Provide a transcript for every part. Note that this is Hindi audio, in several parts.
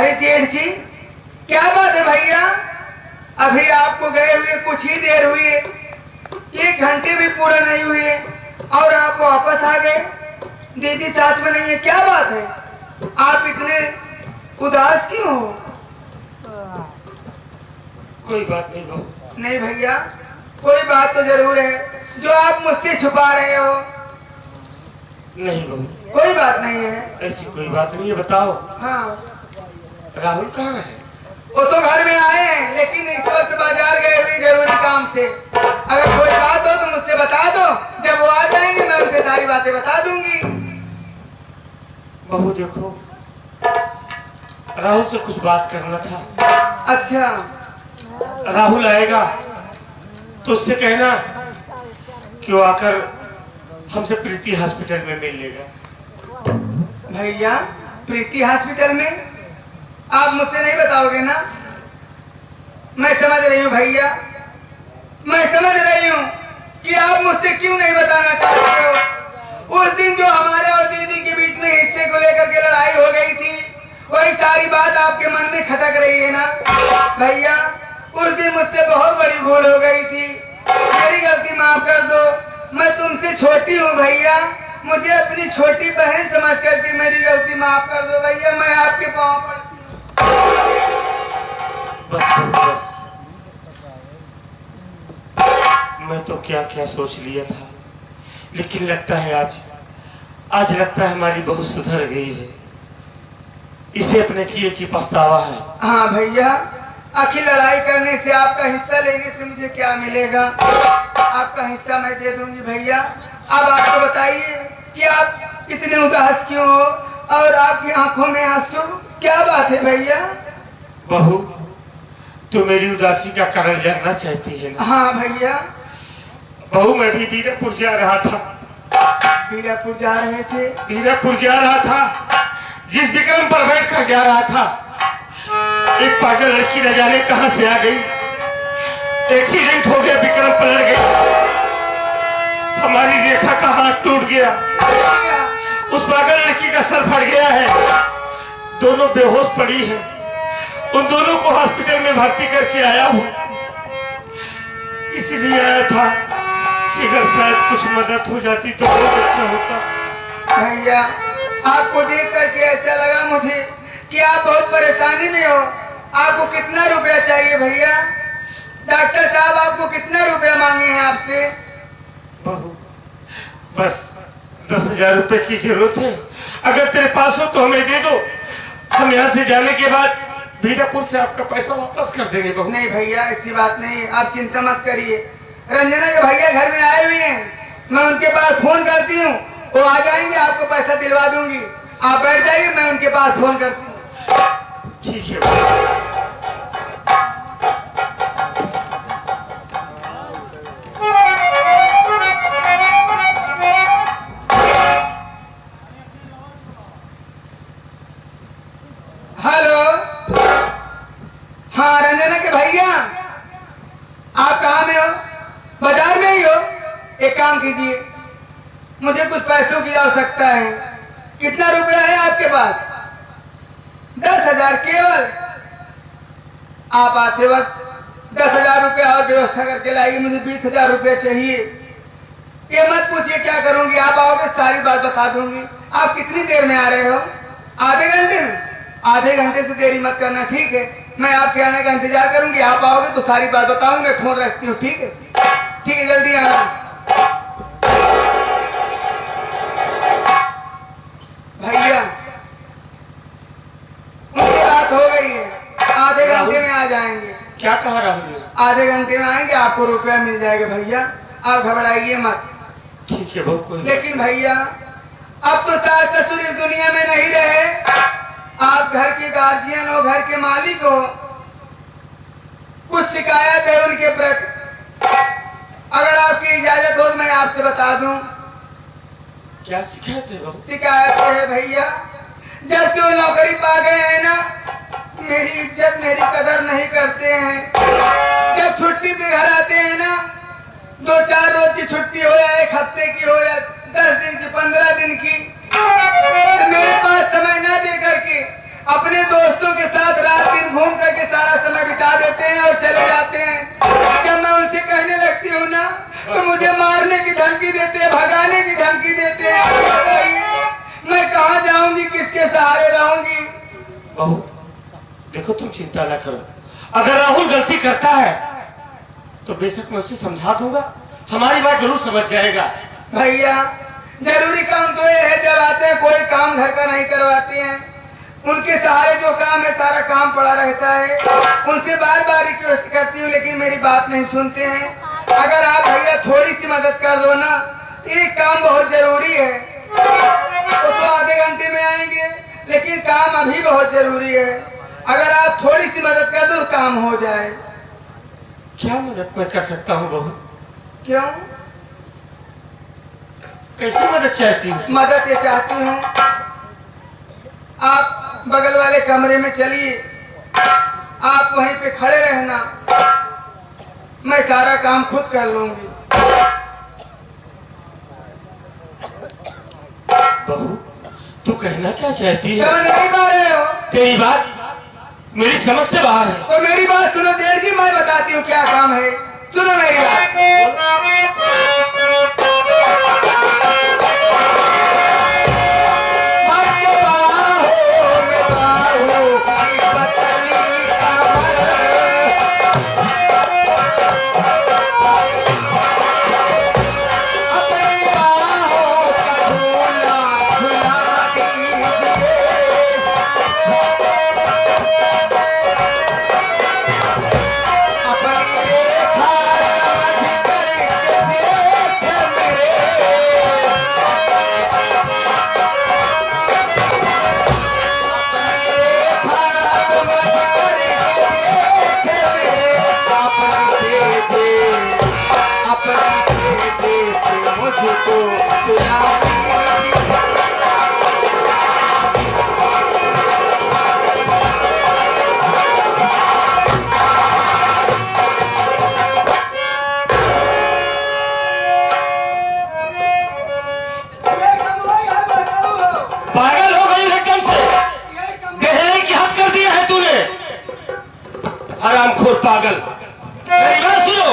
अरे जेठ जी, क्या बात है भैया? अभी आपको गए हुए कुछ ही देर हुई है, 1 घंटे भी पूरा नहीं हुए और आप वापस आ गए। दीदी साथ में नहीं है, क्या बात है? आप इतने उदास क्यों हो? कोई बात नहीं बहू। नहीं भैया, कोई बात तो जरूर है जो आप मुझसे छुपा रहे हो। नहीं बहू, कोई बात नहीं है। ऐसी कोई बात नहीं है, बताओ। हाँ, राहुल कहाँ है? वो तो घर में आए हैं, लेकिन इस वक्त बाजार गए हुए जरूरी काम से। अगर कोई बात हो तो मुझसे बता दो, जब वो आ जाएंगे मैं उनसे सारी बातें बता दूंगी। बहू देखो, राहुल से कुछ बात करना था। अच्छा, राहुल आएगा तो उससे कहना कि वो आकर हमसे प्रीति हॉस्पिटल में मिल लेगा। भैया प्रीति हॉस्पिटल में आप मुझसे नहीं बताओगे ना? मैं समझ रही हूँ भैया, मैं समझ रही हूँ कि आप मुझसे क्यों नहीं बताना चाहते हो। उस दिन जो हमारे और दीदी के बीच में हिस्से को लेकर के लड़ाई हो गई थी, वही सारी बात आपके मन में खटक रही है ना? भैया उस दिन मुझसे बहुत बड़ी भूल हो गई थी, मेरी गलती माफ कर दो। मैं तुमसे छोटी हूँ भैया, मुझे अपनी छोटी बहन समझ करके मेरी गलती माफ कर दो भैया, मैं आपके पाँव पड़ती हूँ। बस बहू बस, मैं तो क्या क्या सोच लिया था, लेकिन लगता है आज लगता है हमारी बहू सुधर गई है। इसे अपने किए की पछतावा है। हाँ भैया, आखिर लड़ाई करने से, आपका हिस्सा लेने से मुझे क्या मिलेगा? आपका हिस्सा मैं दे दूंगी भैया। अब आपको बताइए कि आप इतने उदास क्यों हो और आपकी आंखों में आंसू, क्या बात है भैया? बहू तू मेरी उदासी का कारण जानना चाहती है ना? हाँ भैया। बहू मैं भी बीरापुर जा रहा था। बीरापुर जा रहे थे? बीरापुर जा रहा था, जिस विक्रम पर बैठ कर जा रहा था, एक पागल लड़की न जाने कहां से आ गई। एक्सीडेंट हो गया, विक्रम पलट गई, हमारी रेखा का हाथ टूट गया, उस पागल लड़की का सर फट गया है, दोनों बेहोश पड़ी है। उन दोनों को हॉस्पिटल में भर्ती करके आया हूं, इसलिए आया था कि अगर शायद कुछ मदद हो जाती तो बहुत अच्छा होता। भैया आपको देख करके ऐसा लगा मुझे कि आप बहुत परेशानी में हो। आपको कितना रुपया चाहिए भैया? डॉक्टर साहब आपको कितना रुपया मांगे हैं आपसे? बहू बस 10,000 रुपए की जरूरत है, अगर तेरे पास हो तो हमें दे दो, हम यहाँ से जाने के बाद बीरापुर से आपका पैसा वापस कर देंगे। बहू नहीं भैया, ऐसी बात नहीं है, आप चिंता मत करिए। रंजना के भैया घर में आए हुए हैं, मैं उनके पास फोन करती हूँ, वो आ जाएंगे, आपको पैसा दिलवा दूंगी। आप बैठ जाइए, मैं उनके पास फोन करती हूँ। ठीक है। हेलो, हाँ रंजना के भैया, आप कहाँ में हो? बाजार में ही हो? एक काम कीजिए, मुझे कुछ पैसों की आवश्यकता है। कितना रुपया है आपके पास? 10,000 केवल? आप आते वक्त 10,000 रुपया और व्यवस्था करके लाइए, मुझे 20,000 रुपये चाहिए। ये मत पूछिए क्या करूंगी, आप आओगे सारी बात बता दूंगी। आप कितनी देर में आ रहे हो? आधे घंटे में? आधे घंटे से देरी मत करना, ठीक है? मैं आपके आने का इंतजार करूंगी, आप आओगे तो सारी बात बताऊंगी। मैं फोन रखती हूँ, ठीक है? ठीक है, जल्दी आना। भैया उनकी बात हो गई है, आधे घंटे में आ जाएंगे। क्या कहा राहुल? आधे घंटे में आएंगे, आपको रुपया मिल जाएगा भैया, आप घबराइए मत। ठीक है बहू। लेकिन भैया अब तो सास ससुर इस दुनिया में नहीं रहे, आप घर के गार्जियन हो, घर के मालिक हो। कुछ शिकायत है उनके प्रति, अगर आपकी इजाजत हो तो मैं आपसे बता दूं। क्या शिकायत है बहू? शिकायत है भैया, जब से वो नौकरी पा गए हैं ना, मेरी इज्जत मेरी कदर नहीं करते हैं। जब छुट्टी पे घर आते हैं ना, 2-4 रोज की छुट्टी हो या 1 हफ्ते की हो या 10 दिन की, 15 दिन की, तो मेरे पास समय ना दे करके अपने दोस्तों के साथ बहू देखो, तुम चिंता ना करो। अगर राहुल गलती करता है तो बेशक मैं उसे समझा दूंगा, हमारी बात जरूर समझ जाएगा। भैया जरूरी काम तो ये है, जब आते हैं कोई काम घर का नहीं करवाते हैं, उनके सहारे जो काम है सारा काम पड़ा रहता है। उनसे बार बार रिक्वेस्ट करती हूँ लेकिन मेरी बात नहीं सुनते हैं। अगर आप भैया थोड़ी सी मदद कर दो ना, एक काम बहुत जरूरी है। तो आधे घंटे में आएंगे लेकिन काम अभी बहुत जरूरी है। अगर आप थोड़ी सी मदद कर दो तो काम हो जाए। क्या मदद मैं कर सकता हूँ बहू? क्यों? कैसी मदद चाहती हूँ? मदद ये चाहती हूँ, आप बगल वाले कमरे में चलिए, आप वहीं पे खड़े रहना, मैं सारा काम खुद कर लूंगी। बहू तू कहना क्या चाहती है? समझ नहीं पा रहे हो? तेरी बात मेरी समझ से बाहर है। तो मेरी बात सुनो जेठ जी, मैं बताती हूँ क्या काम है, सुनो मेरी बात। हरामखोर पागल, मेरी बात सुनो।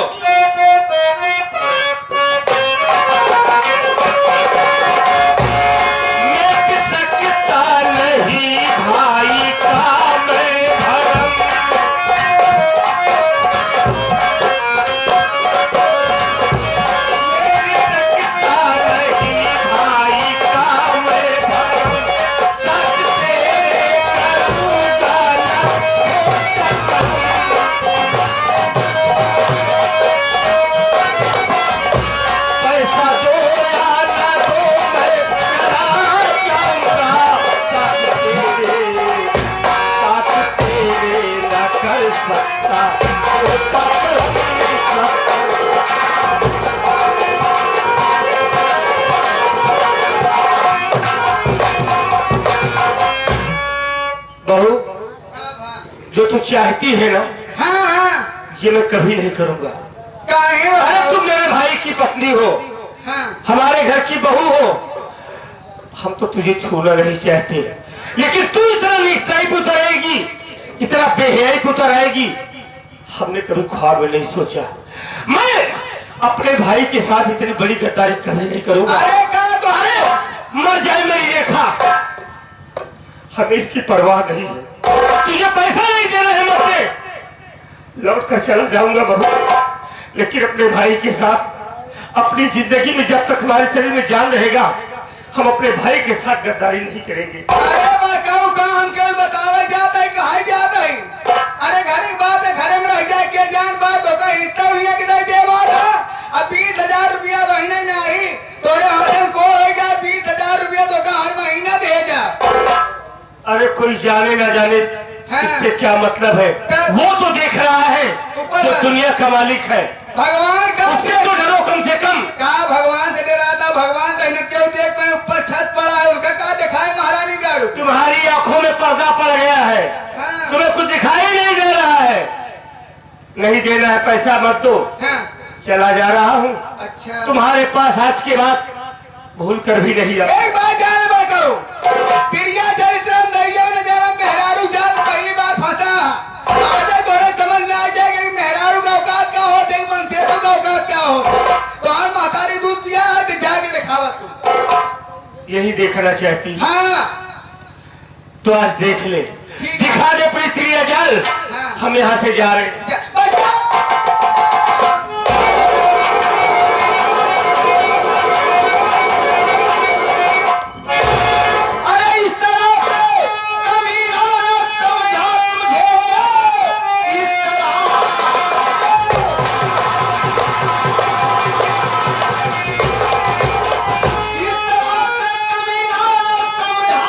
मैं किसकता नहीं भाई का मैं भरम, किसकता नहीं भाई का मैं भरम, सच तेरे करूंगा ना पैसा दो या ना दो मैं चला जाऊंगा, साथ तेरे न कर सकता बहू, जो तू चाहती है ना, हाँ हाँ, ये मैं कभी नहीं करूंगा। काहे अरे बताओ? तुम मेरे भाई की पत्नी हो, हाँ, हमारे घर की बहू हो, हम तो तुझे छूना नहीं चाहते, लेकिन तू इतना निष्ठाई पे उतरेगी, इतना बेहयाई पे उतर आएगी, हमने कभी ख्वाब में नहीं सोचा। मैं अपने भाई के साथ इतनी बड़ी गद्दारी कभी नहीं करूंगा। अरे कहा तो है, मर जाए मेरी रेखा, हमें इसकी परवाह नहीं है। तुझे पैसा नहीं देना है, मत दे, लौट कर चला जाऊंगा बहू, लेकिन अपने भाई के साथ अपनी जिंदगी में जब तक हमारे शरीर में जान रहेगा, हम अपने भाई के साथ गद्दारी नहीं करेंगे। अरे बताओ कहा हम क्यों बतावा जाता है, कहा जाता है? अरे घर की बात है, घर में रह जाए क्या जान बात होगा, हिस्सा हुई कि नहीं दे बात है। अब 20,000 रुपया महीने में आई, तोरे हाथ को हो गया 20,000 रुपया तो का हर महीना दे जा। अरे कोई जाने ना जाने हाँ। इससे क्या मतलब है, वो तो देख रहा है जो दुनिया का मालिक है, भगवान का उससे तो डरो कम से कम। कहा भगवान से डराता, भगवान तो इन्हें क्यों देख पाए, ऊपर छत पड़ा है, उनका कहा दिखाए महारानी गाड़ू। तुम्हारी आंखों में पर्दा पड़ गया है, हाँ। तुम्हें कुछ दिखाई नहीं दे रहा है। नहीं देना है पैसा मत दो, हाँ, चला जा रहा हूँ। अच्छा तुम्हारे पास आज के बाद भूल कर भी नहीं आ। एक बात जान बताओ, तिरिया चरित्रम दैयम नजरम मेहरारू जाल पहली बार फंसा, आज तोरे समझ में आ जाएगा कि मेहरारू का औकात क्या हो, देख मनसेबू का औकात क्या हो। तो आज मातारी दूध पिया तो जाके दिखावा तू। यही देखना चाहती है, हाँ तो आज देख ले। ठीक दिखा दे पृथ्वी अजल। हाँ। हम यहाँ से जा रहे हैं। अरे इस तरह से कभी ना समझा तुझे, इस तरह से कभी ना समझा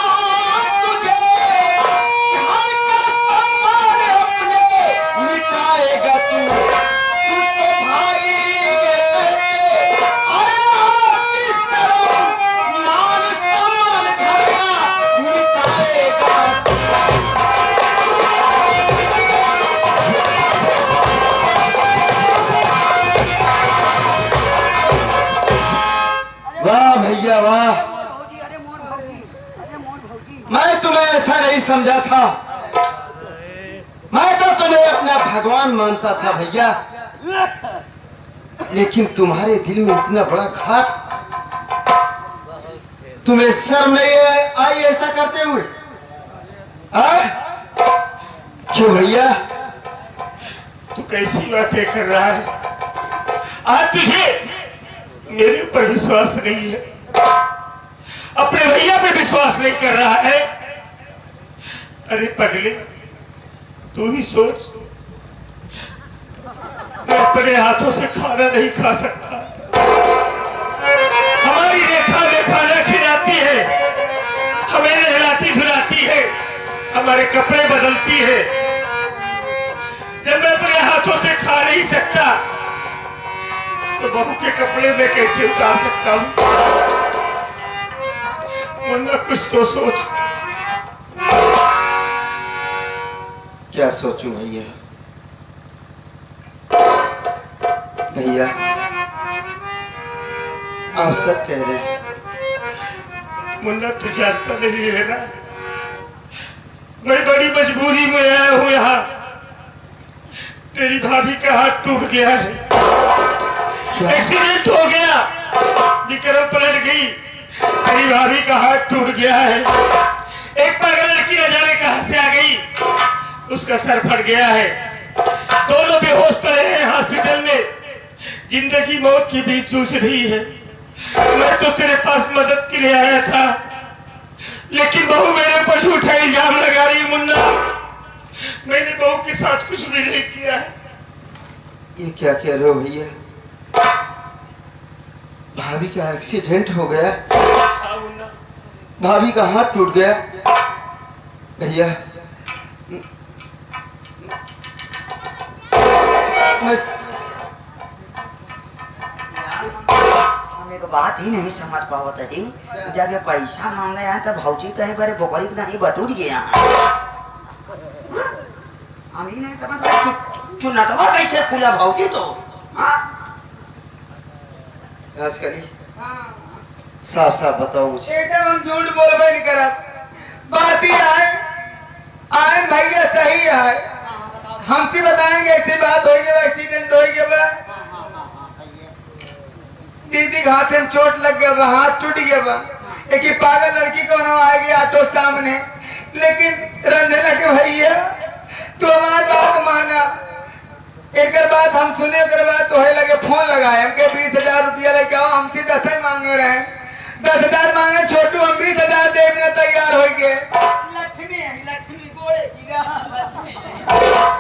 तुझे, हर का सम्मान अपने मिटाएगा तू, तुझको भाई ये कहते, अरे किस तरह मान सम्मान घर का मिटाएगा। वाह भैया वाह, मैं तुम्हें ऐसा नहीं समझा था, मैं तो तुम्हें अपना भगवान मानता था भैया, लेकिन तुम्हारे दिल में इतना बड़ा घाट, तुम्हें शर्म नहीं आई ऐसा करते हुए? क्यों भैया? तू कैसी बातें कर रहा है? आज तुझे मेरे ऊपर विश्वास नहीं है, अपने भैया पे विश्वास नहीं कर रहा है। अरे पगले, तू ही सोच, मैं अपने हाथों से खाना नहीं खा सकता। हमारी रेखा में खाना खिलाती है, हमें नहलाती धुलाती है, हमारे कपड़े बदलती है। जब मैं अपने हाथों से खा नहीं सकता तो बहू के कपड़े में कैसे उतार सकता हूं? वरना कुछ तो सोच। क्या सोचूं भैया? भैया आप सच कह रहे हैं। मुन्ना तू जानता नहीं है ना, मैं बड़ी मजबूरी में आया हूं यहाँ। तेरी भाभी का हाथ टूट गया है, एक्सीडेंट हो गया, विक्रम पलट गई, तेरी भाभी का हाथ टूट गया है। एक पागल लड़की न जाने कहां से आ गई, उसका सर फट गया है, दोनों बेहोश पड़े हैं हॉस्पिटल में, जिंदगी मौत के बीच जूझ रही है। मैं तो तेरे पास मदद के लिए आया था, लेकिन बहू मेरे पर झूठा इल्जाम लगा रही। मुन्ना, मैंने बहू के साथ कुछ भी नहीं किया है। ये क्या कह रहे हो भैया? भाभी का एक्सीडेंट हो गया, भाभी का हाथ टूट गया। भैया हम एक बात ही नहीं समझ पावत है, जब ये पैसा मांगे हैं तब भौजी कहीं पर बोकरी नहीं बटूर गया। हम ही नहीं समझ पाए चुनटवा कैसे फूला भौजी तो। राजकली साफ साफ बताओ मुझे। एकदम हम झूठ बोलबे नहीं करब, बात ही आए भैया सही है, हमसे बताएंगे ऐसी बात हो गई, एक्सीडेंट हो गया, दीदी के हाथ में चोट लग गया, हाथ टूट गया, एक ही पागल लड़की को आ गई ऑटो सामने। लेकिन रंजना के भैया तू हमारी बात माना, एक बात हम सुने, तो है लगे फोन लगाए, हमके 20,000 रुपया लेके आओ, हमसे 10 ही मांगे रहे, 10,000 मांगे छोटू, हम 20,000 दे बिना तैयार हो गए।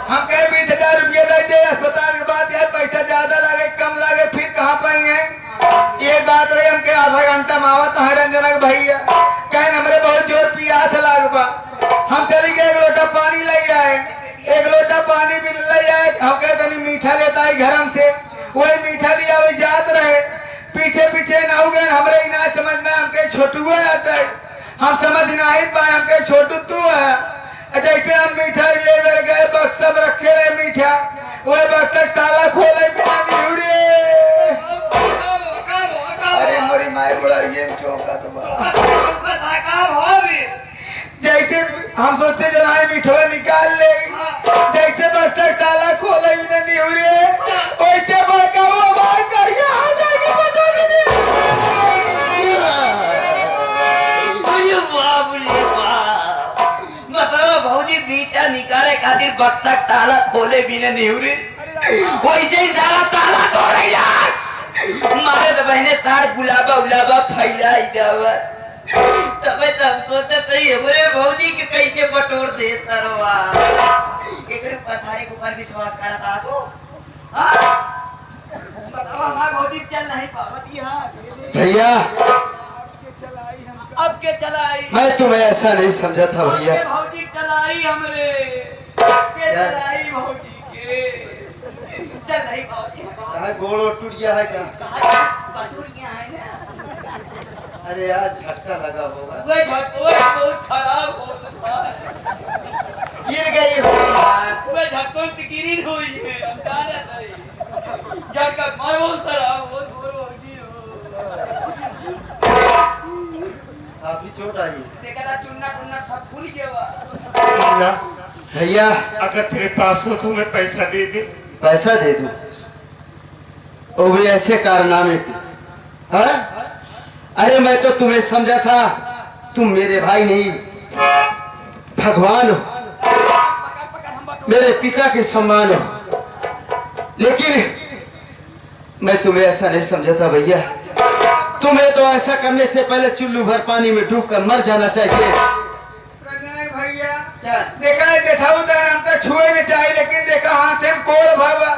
हम कहे 20,000 रुपया दे, अस्पताल के बाद यार पैसा ज्यादा लगे कम लगे फिर कहाँ पाएंगे। ये बात रही, हमके आधा घंटा मावत है रंजना के भैया, कहे हमारे बहुत जोर प्यास लागबा। हम चले गए, एक लोटा पानी ले आए, एक लोटा पानी भी ले आए, हम कहते नहीं मीठा लेता है घर से, वही मीठा लिया वही जात रहे, पीछे पीछे न हो गए। हमारे ना समझ में हमके छोटू है, हम समझ नहीं पाए, हमके छोटू तू है। जैसे हम मीठा ले बैठ गए, बक्सा में रखे रहे मीठा, वही बक्सा ताला खोले बिना नहीं रे। अरे मोरी माई बुढ़ा ये चौका तो जैसे हम सोचे जना मीठवा निकाल ले, जैसे बक्सा ताला खोले बिना नहीं रे, वैसे बड़का हुआ बाहर करके आ जाएगी बता भौजी बीटा निकाले खातिर बक्सा ताला खोले बिना निहुरे वैसे ही सारा ताला तोड़ यार मारे तो बहने सार गुलाबा उलाबा फैलाई दवा तबे तब सोचे सही हमरे भौजी के कैसे बटोर दे सरवा एकरे पसारे के ऊपर विश्वास करता तो हां बताओ हमार भौजी चल नहीं पावत यहां भैया अब के चलाई मैं तुम्हें ऐसा नहीं समझा था भैया। भौजी चलाई हमरे के चलाई भौजी के चल नहीं भौजी कहाँ गोड़ टूट गया है क्या? बटोरिया है ना अरे यार झटका लगा होगा। वो झटको बहुत खराब हो रहा गिर गई होगी यार। वो झटको गिरी हुई है हम जाना नहीं झटका मार बहुत खराब हो काफी चोट आई। देखा ना चुन्ना टुन्ना सब फूल गया भैया अगर तेरे पास हो तो मैं पैसा दे दे। पैसा दे दूं वो भी ऐसे कारनामे पे? हाँ? अरे मैं तो तुम्हें समझा था तुम मेरे भाई नहीं भगवान हो, मेरे पिता के सम्मान हो, लेकिन मैं तुम्हें ऐसा नहीं समझा था भैया। तुम्हें तो ऐसा करने से पहले चुल्लू भर पानी में डूबकर मर जाना चाहिए। भैया देखा है जेठाऊ तो हमका छुए नहीं चाहिए, लेकिन देखा हाथ में कोड़ भरवा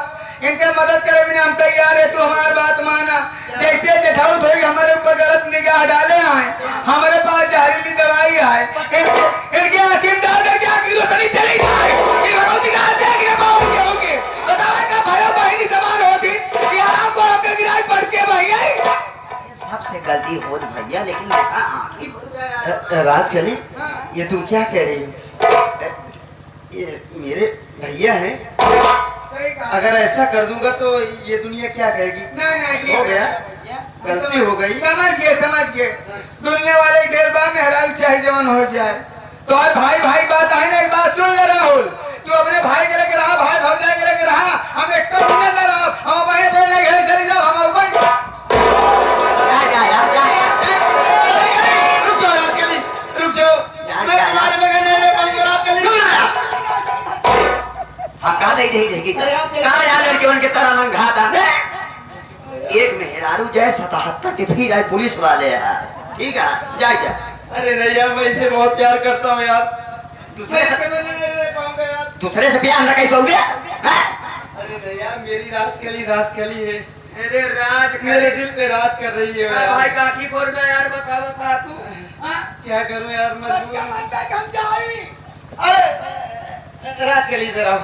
इनके मदद करे बिना हम तैयार है। तू हमारी बात माना। जैसे जेठाऊ थोड़ी हमारे ऊपर गलत निगाह डाले आए, हमारे पास जहरीली दवाई है, इनके हकीम डाल करके आखिर तो नहीं चली जाए। ये भगवती का देख ना पाओगे होगे बतावा का भाई बहनी समान होती यार आपको आपके गिराज पड़ के भैया सबसे गलती हो भैया, लेकिन देखा आखिर राजकली ये तुम क्या कह रही हो? ये मेरे भैया हैं, अगर ऐसा कर दूंगा तो ये दुनिया क्या कहेगी? नहीं हो गया, गलती हो गई। समझ गए दुनिया वाले ढेर बार में हराई चाहे जवान हो जाए तो आज भाई भाई बात है ना। एक बात सुन ले राहुल, तू अपने भाई के लेके रहा, भाई भौजाई के लेके रहा, हम एक कम न रहा, हम बहने पहले घेरे चली जाओ, हम ऊपर रुक जाओ राजकली, रुक जाओ। मैं तुम्हारे बगैर नहीं रह पाऊंगा राजकली। हम कहा दे देगी कहाँ यार लड़के बन के तरह मन घाता एक मेहरारू जय 77 टिफी जाए पुलिस वाले है। ठीक है जा जा। अरे नहीं यार, मैं इसे बहुत प्यार करता हूँ यार। दूसरे से नहीं रह पाऊंगा यार। दूसरे से प्यार न कर पाओगे? अरे नहीं यार, मेरी राजकली है। अरे राज मेरे दिल पे राज कर रही है यार। भाई काकी फोर में यार बता तू क्या करूं यार, मजबूर हूं। अरे राजकली इधर आओ।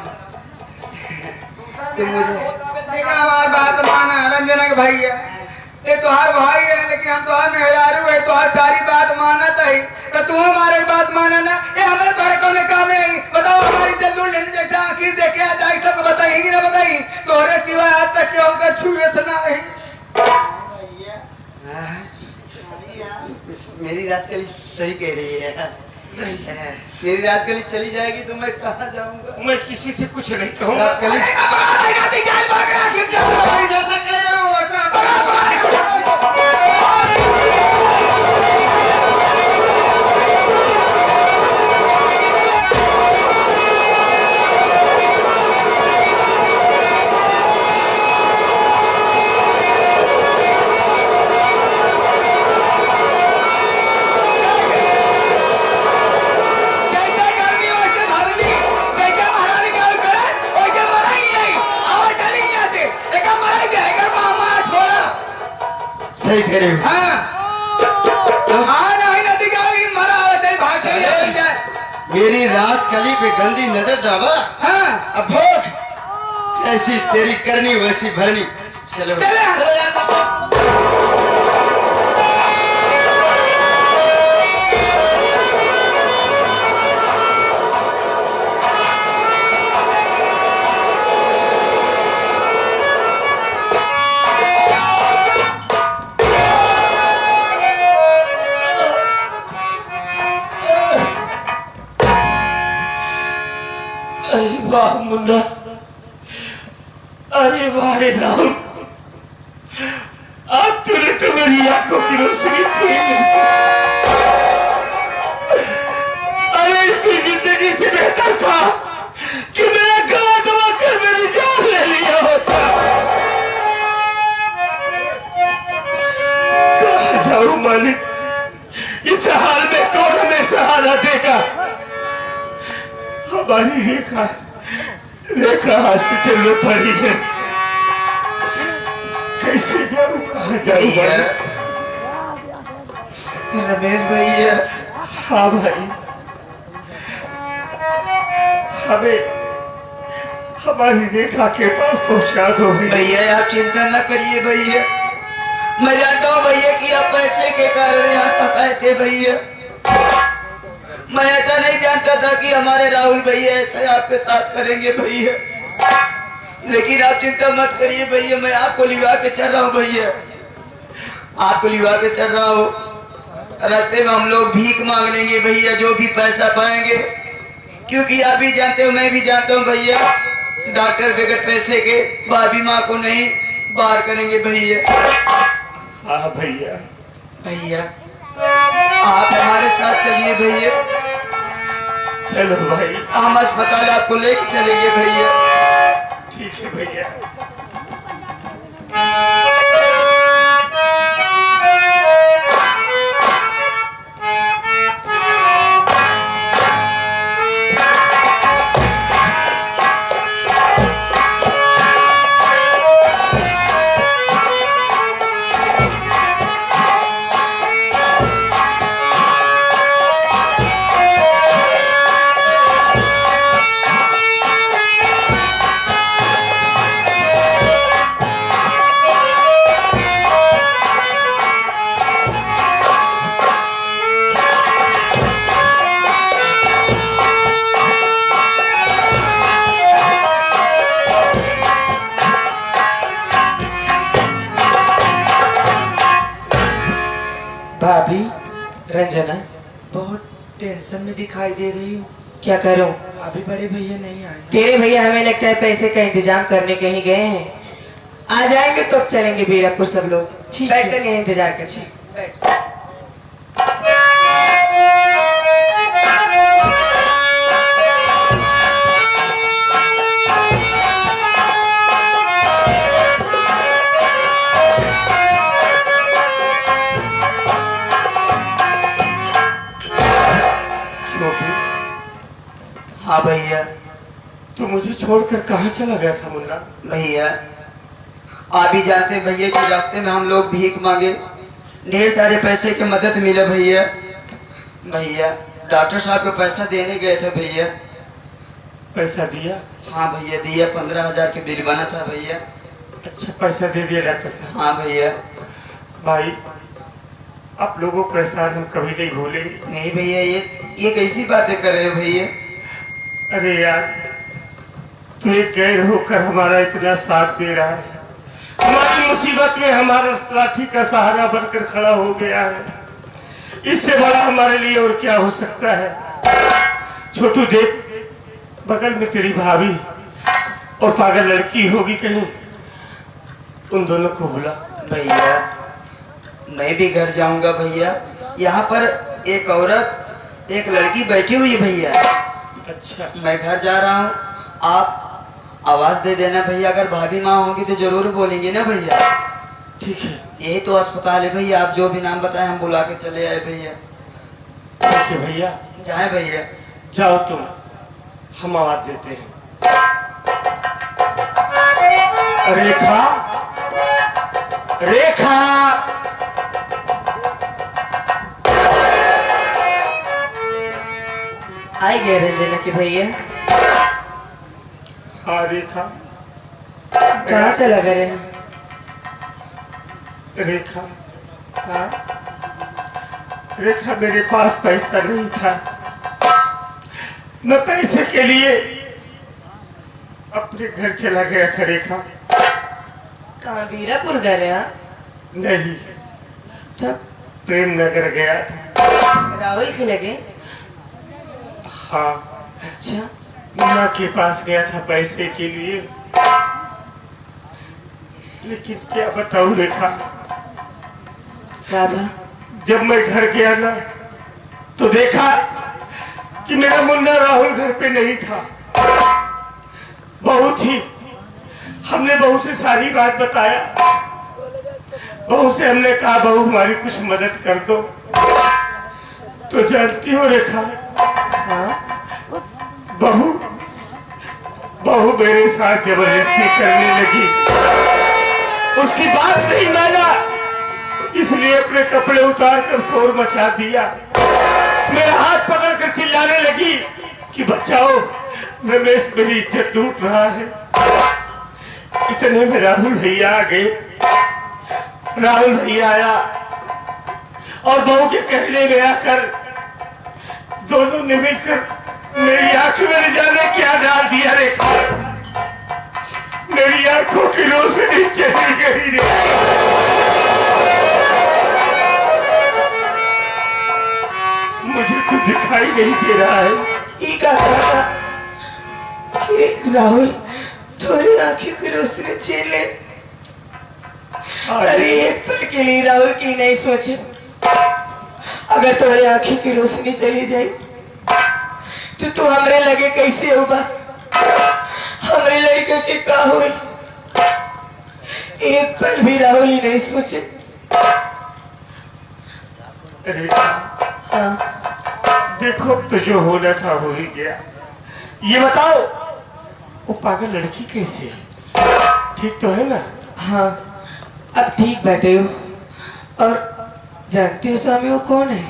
तुम मुझे देखा हमारी बात माना रंजना के भैया, ये तुहार भाई है लेकिन हम तुहार मेहरारू है, तुहार सारी बात माना तही तो तू हमारे बात माना ना। ये हमारे तोरे कौन काम है बताओ? हमारी जल्लू लेने जैसा आखिर देखे आ जाए सबको बताई कि ना बताई? तोरे सिवाय आज तक के हमका छुए ना है। मेरी राजकली सही कह रही है। मेरी राजकली चली जाएगी तो मैं कहाँ जाऊंगा? मैं किसी से कुछ नहीं कहूँगा। राजकली जैसा कह रहे हो वैसा सही कह रहे हो। मेरी राजकली पे गंदी नजर डाला। अब भोग जैसी तेरी करनी वैसी भरनी। चलो चलो यार। अरे वाह मुन्ना, अरे वाह राम, आज तूने तो मेरी आंखों की रोशनी छीन ली। अरे इसी जिंदगी से बेहतर था हमारी रेखा रेखा हॉस्पिटल में पड़ी है। कैसे जाऊं, कहाँ जाऊं भैया, भाई? रमेश भैया, हाँ भाई, हमें हमारी रेखा के पास पहुंचा दो भैया आप चिंता न करिए भैया। मैं जानता हूँ भैया कि आप पैसे के कारण यहाँ तक आए थे भैया। मैं ऐसा नहीं जानता था कि हमारे राहुल भैया ऐसा आपके साथ करेंगे भैया। लेकिन आप चिंता मत करिए भैया, मैं आपको लिवा के चल रहा हूँ भैया, आपको लिवा के चल रहा हूँ। रास्ते में हम लोग भीख मांग लेंगे भैया, जो भी पैसा पाएंगे, क्योंकि आप भी जानते हो मैं भी जानता हूँ भैया, डॉक्टर बगैर पैसे के भाभी माँ को नहीं बाहर करेंगे भैया। हाँ भैया, भैया आप हमारे साथ चलिए भैया, चलो भाई, हम अस्पताल आपको लेके चलेंगे भैया। ठीक है भैया। भाभी रंजना बहुत टेंशन में दिखाई दे रही हूँ। क्या करूं? अभी बड़े भैया नहीं आए ना। तेरे भैया हमें लगता है पैसे का इंतजाम करने कहीं गए हैं, आ जाएंगे तो चलेंगे बीरापुर सब लोग। ठीक बैठ है। कर यहीं इंतजार कर। बैठ। छोटू, हाँ भैया। तू मुझे छोड़कर कहाँ चला गया था मुन्ना? भैया आप भी जानते हैं भैया कि रास्ते में हम लोग भीख मांगे, ढेर सारे पैसे की मदद मिला भैया। भैया डॉक्टर साहब को पैसा देने गए थे भैया। पैसा दिया? हाँ भैया दिया, 15,000 के बिल बना था भैया। अच्छा पैसा दे दिया डॉक्टर साहब? हाँ भैया। भाई आप लोगों को एहसान हम कभी नहीं भूलेंगे। नहीं भैया, ये कैसी बातें कर रहे हो भैया? अरे यार, तू एक गैर होकर हमारा इतना साथ दे रहा है, हमारी मुसीबत में हमारा लाठी का सहारा बनकर खड़ा हो गया है। इससे बड़ा हमारे लिए और क्या हो सकता है? छोटू देख, बगल में तेरी भाभी और पागल लड़की होगी कहीं, उन दोनों को बुला। भैया मैं भी घर जाऊंगा भैया, यहाँ पर एक औरत एक लड़की बैठी हुई है भैया। अच्छा मैं घर जा रहा हूँ, आप आवाज दे देना भैया, अगर भाभी माँ होंगी तो जरूर बोलेंगे ना भैया। ठीक है। यही तो अस्पताल है भैया, आप जो भी नाम बताए हम बुला के चले आए भैया। ठीक है भैया, जाए भैया। जाओ तुम, हम आवाज देते हैं। रेखा, रेखा, आई गए रंजना की भैया। हाँ रेखा, कहाँ चला गए? रेखा, हाँ रेखा मेरे पास पैसा नहीं था, मैं पैसे के लिए अपने घर चला गया था। रेखा कहाँ बीरापुर गए? हाँ नहीं, तब प्रेम नगर गया था। राहुल के लगे? हाँ, अच्छा माँ के पास गया था पैसे के लिए, लेकिन क्या बताऊं रेखा, काबा जब मैं घर गया ना तो देखा कि मेरा मुन्ना राहुल घर पे नहीं था। बहू थी, हमने बहू से सारी बात बताया। बहू से हमने कहा बहू हमारी कुछ मदद कर दो, तो जानती हो रेखा, हाँ बहू बहू मेरे साथ जबरदस्ती करने लगी। उसकी बात नहीं माना, इसलिए अपने कपड़े उतार कर शोर मचा दिया। मेरा हाथ पकड़कर चिल्लाने लगी कि बचाओ, रमेश मेरी इज्जत लूट रहा है। इतने में राहुल भैया आ गए। राहुल भैया आया और बहू के कहने में आकर दोनों ने मिलकर मेरी आंख में न जाने क्या डाल दिया। रेखा, मेरी आंखों की रोशनी चली गई रे। मुझे कुछ दिखाई नहीं दे रहा है। ये क्या था कि राहुल थोड़ी आंखें की रोशनी छीन ले। अरे एक पल के लिए राहुल की नहीं सोचे, अगर तुम्हारी आंखें की रोशनी चली जाए तो तू हमरे लगे कैसे होगा, हमरे लड़के के का हुई। एक पल भी राहुल ही नहीं सोचे। रेखा, हाँ देखो अब तो जो होना था हो ही गया। ये बताओ वो पागल लड़की कैसी है, ठीक तो है ना? हाँ, अब ठीक बैठे हो। और जानते हो स्वामी वो कौन है?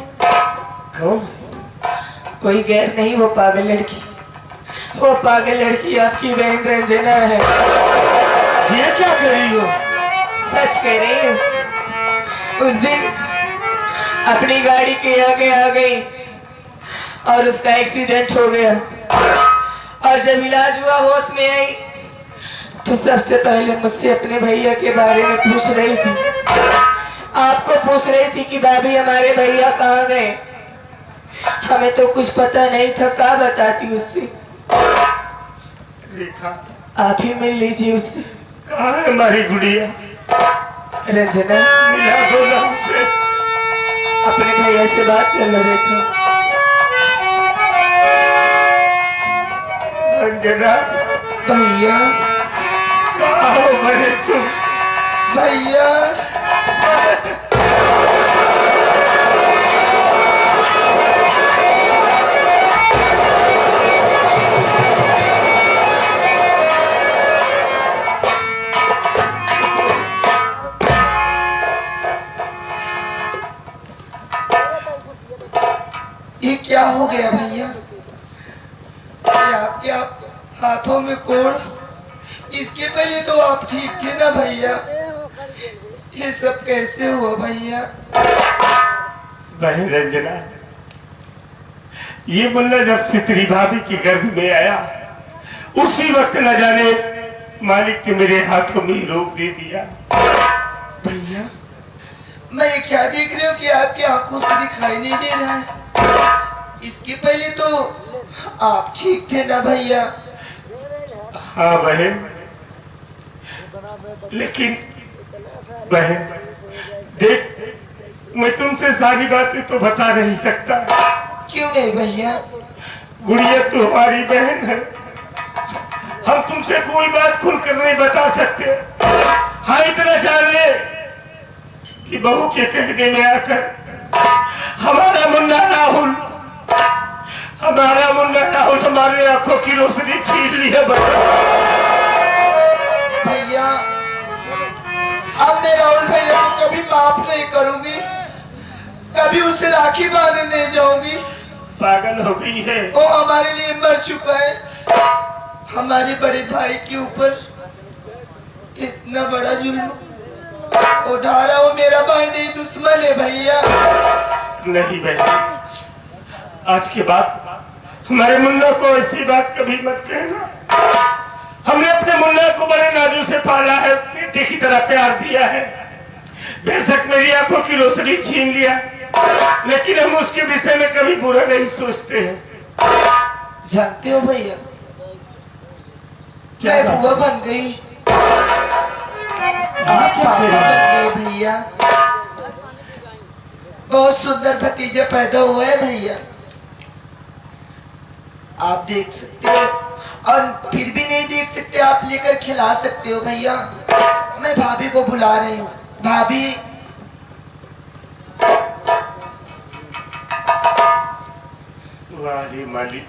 कौन? कोई गैर नहीं, वो पागल लड़की, वो पागल लड़की आपकी बहन रंजना है। ये क्या कर रही हो? सच कह रही हूँ। उस दिन अपनी गाड़ी के आगे आ गई और उसका एक्सीडेंट हो गया, और जब इलाज हुआ होश में आई तो सबसे पहले मुझसे अपने भैया के बारे में पूछ रही थी। आपको पूछ रही थी कि भाभी हमारे भैया कहाँ गए। हमें तो कुछ पता नहीं था, क्या बताती उससे। रेखा, आप ही मिल लीजिए उससे। कहाँ है हमारी गुड़िया? रंजना, मिला दो ना हमसे। अपने भैया से बात कर लो। देखो रंजना, भैया, कहाँ हो बहन तुम? भैया, ये क्या हो गया भैया? ये आपके हाथों में कोड़। इसके पहले तो आप ठीक थे ना भैया, ये सब कैसे हुआ भैया? बहन रंजना, ये मुन्ना जब से तेरी भाभी की गर्भ में आया उसी वक्त न जाने मालिक ने मेरे हाथों में ही रोक दे दिया। भैया, मैं ये क्या देख रही हूँ कि आपकी आंखों से दिखाई नहीं दे रहा है। इसके पहले तो आप ठीक थे ना भैया? हाँ बहन, लेकिन बहन देख, मैं तुमसे सारी बातें तो बता नहीं सकता। क्यों नहीं भैया? गुड़िया तो हमारी बहन है, हम तुमसे कोई बात खुलकर नहीं बता सकते। हाँ इतना जान ले कि बहू के कहने में आकर हमारा मुन्ना राहुल हमारे आंखों की रोशनी छीन लिया। भैया, अब मैं राहुल भैया को कभी माफ नहीं करूंगी, कभी उसे राखी बांधने नहीं जाऊंगी। पागल हो गई है वो हमारे लिए मर चुका है। हमारे बड़े भाई के ऊपर इतना बड़ा जुल्म उठा रहा, वो मेरा भाई नहीं दुश्मन है भैया। नहीं बहन, आज के बाद हमारे मुन्ना को ऐसी बात कभी मत कहना। हमने अपने मुन्ना को बड़े नाजू से पाला है, बेटे की तरह प्यार दिया है। बेशक मेरी आंखों की रोशनी छीन लिया, लेकिन हम उसके विषय में कभी बुरा नहीं सोचते हैं। जानते हो भैया, क्या मैं बात? बुआ बन गई, आप पापा बन गए भैया। बहुत सुंदर भतीजा पैदा हुआ है भैया, आप देख सकते हो। और फिर भी नहीं देख सकते, आप लेकर खिला सकते हो भैया। मैं भाभी को बुला रही हूँ। भाभी, वाह रे मालिक,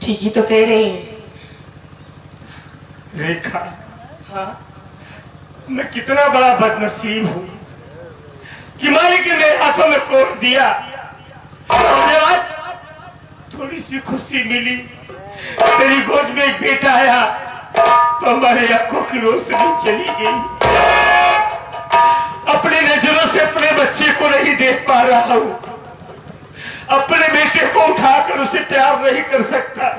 ठीक ही तो कह रही हैं। रेखा, हाँ मैं कितना बड़ा बदनसीब हूँ कि मालिक ने मेरे हाथों में कोट दिया और जब आज थोड़ी सी खुशी मिली, तेरी गोद में एक बेटा आया तो हमारे आंखों की रोशनी चली गई। अपनी नजरों से अपने बच्चे को नहीं देख पा रहा हूँ, अपने बेटे को उठाकर उसे प्यार नहीं कर सकता।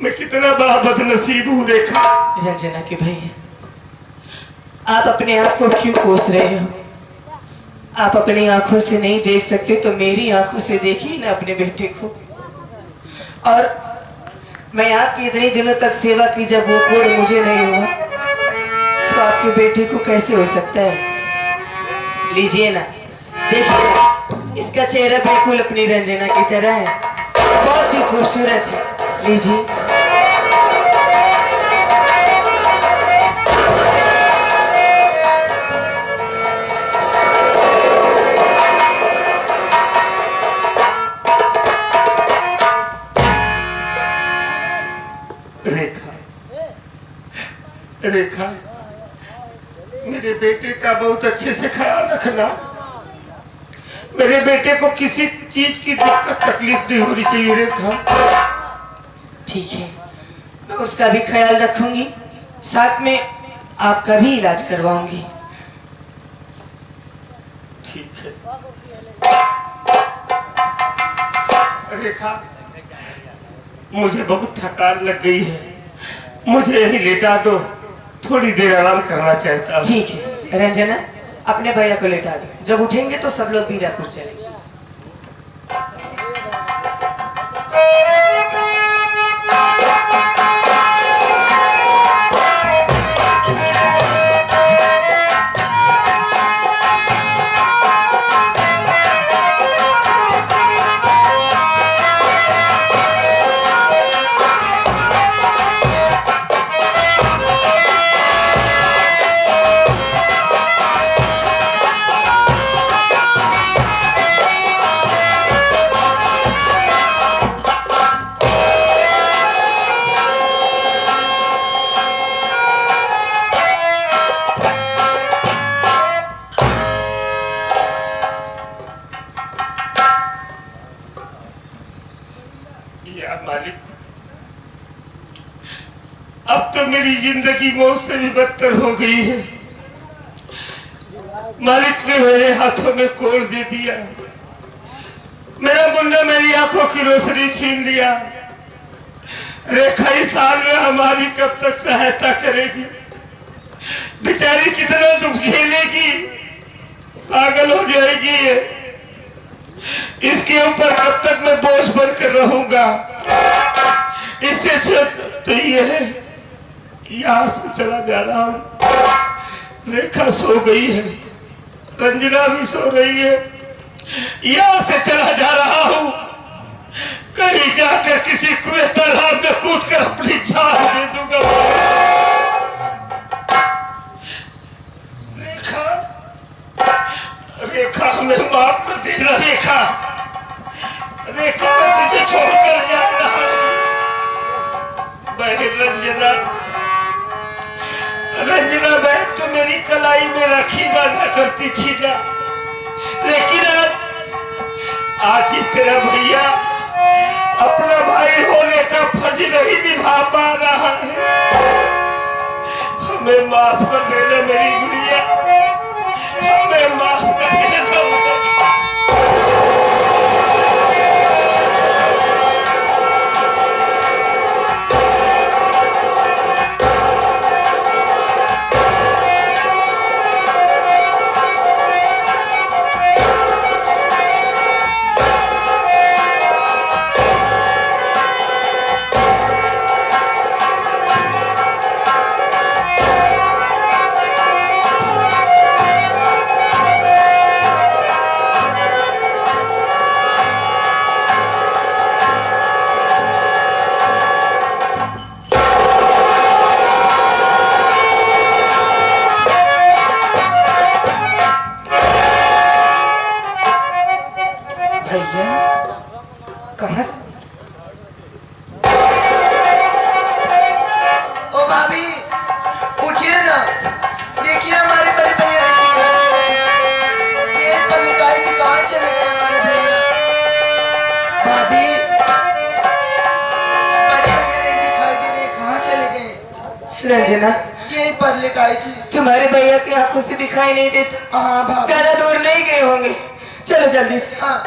मैं कितना बड़ा बदनसीब हूँ रेखा। रंजना के भैया, आप अपने आप को क्यों कोस रहे हो? आप अपनी आंखों से नहीं देख सकते तो मेरी आंखों से देखिए ना अपने बेटे को। और मैं आपकी इतने दिनों तक सेवा की, जब वो कोड मुझे नहीं हुआ तो आपके बेटे को कैसे हो सकता है? लीजिए ना, देखिए इसका चेहरा बिल्कुल अपनी रंजना की तरह है, बहुत ही खूबसूरत है। लीजिए। रेखा, रेखा, मेरे बेटे का बहुत अच्छे से ख्याल रखना। मेरे बेटे को किसी चीज की दिक्कत तकलीफ नहीं होनी चाहिए रेखा। ठीक है, मैं उसका भी ख्याल रखूंगी, साथ में आपका भी इलाज करवाऊंगी। ठीक है रेखा, मुझे बहुत थकान लग गई है, मुझे यही लेटा दो, थोड़ी देर आराम करना चाहता हूँ। ठीक है रंजना, अपने भैया को लेटा दो, जब उठेंगे तो सब लोग वीरापुर चलेंगे। या मालिक, अब तो मेरी जिंदगी मौत से भी बदतर हो गई है। मालिक ने मेरे हाथों में कोड़ दे दिया, मेरा मुन्ना मेरी आंखों की रोशनी छीन लिया। रेखा इस साल में हमारी कब तक सहायता करेगी? बेचारी कितना दुख झेलेगी, पागल हो जाएगी ये। इसके ऊपर कब तक मैं बोझ बनकर रहूंगा? इससे अच्छा तो ये है कि यहाँ से चला जा रहा हूँ। रेखा सो गई है, रंजना भी सो रही है, यहाँ से चला जा रहा हूँ। कहीं जाकर किसी कुएं तालाब में कूद कर अपनी जान दे दूंगा। रेखा, रेखा हमें माफ कर देना। रेखा, रेखा मैं तुझे छोड़कर जा रहा हूं। बहन रंजना, रंजना बहन तो मेरी कलाई में राखी बांधा करती थी ना, लेकिन आज ही तेरा भैया अपना भाई होने का फर्ज नहीं निभा पा रहा है। हमें माफ कर देना मेरी गुड़िया, हमें माफ कर देना। रंजना यहीं पर लिटाई थी। तुम्हारे भैया की आंखों से दिखाई नहीं देता। हाँ भाभी। ज्यादा दूर नहीं गए होंगे, चलो जल्दी से। हाँ